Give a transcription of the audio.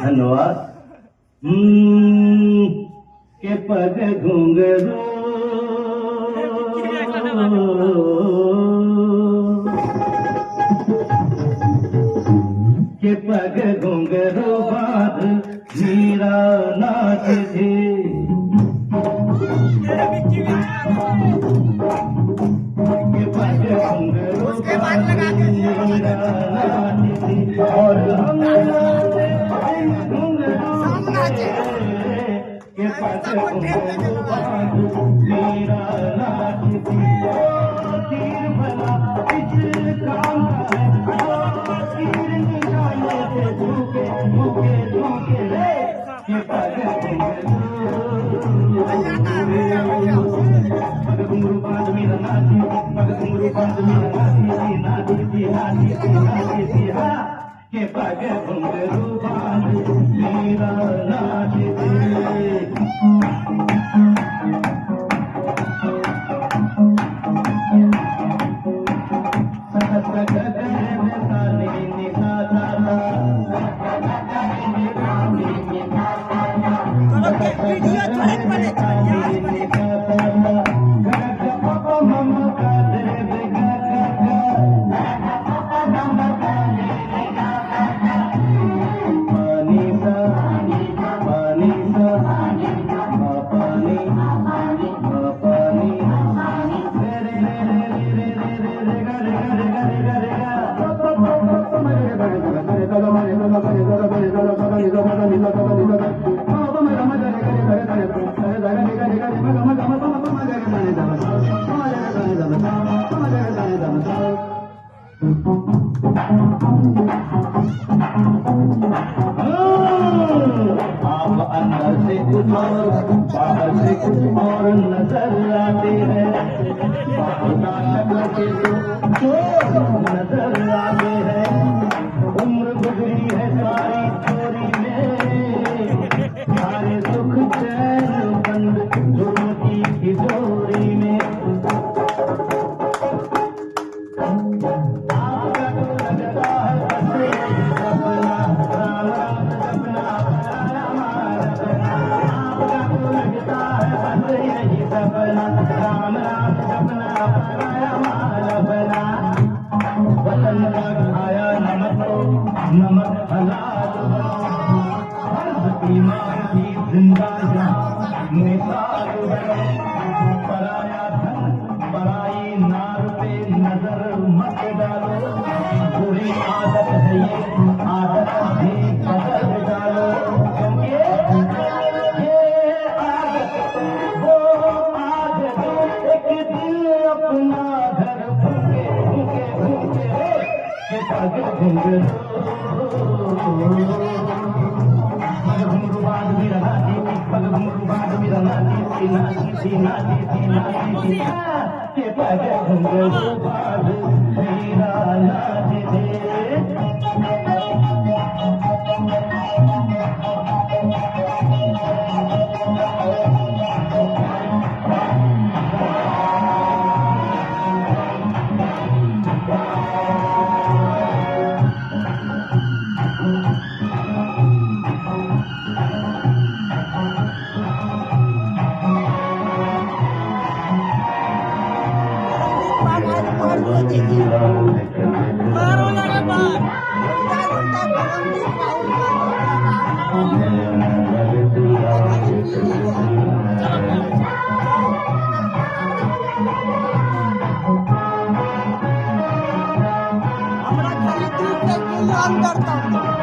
धन्यवाद। के पग घुंघरू के पग घुंघरू बांध मीरा नाच थी। के पग घुंघरू बांध मीरा नाच थी और हम के पग घुंघरू बांध मीरा नाच थी। तीर भला इस काम का है, तीर निशाने से झुके झुके झुके रे के पग घुंघरू बांध मीरा नाची, पग घुंघरू बांध मीरा नाची, नाची नाची नाची हाँ के पग घुंघरू बांध मीरा नाची। आप अंदर से कुछ और बाहर से कुछ और नजर आते हैं, के नजर आते हैं। उम्र गुजरी है सारी चोरी में, सारे सुख चैन बंद जुर्म की तिजोरी में। वतन का खाया नमक को नमक हलाल फर्ज की मां की जिंदा मिसाल है। पराया धन पराई नार पे नजर मत डालो, बुरी आदत है ये आदत भी बदल डालो। क्योंकि ये आदत वो आदत एक दिन अपना घर भूखे भूखे भूखे के पग घुंघरू बांध मीरा नाची, पग घुंघरू बांध मीरा नाची, नाची नाची नाची के पग घुंघरू बांध मीरा नाची। আমরা খালি দুধ নাম করতাম।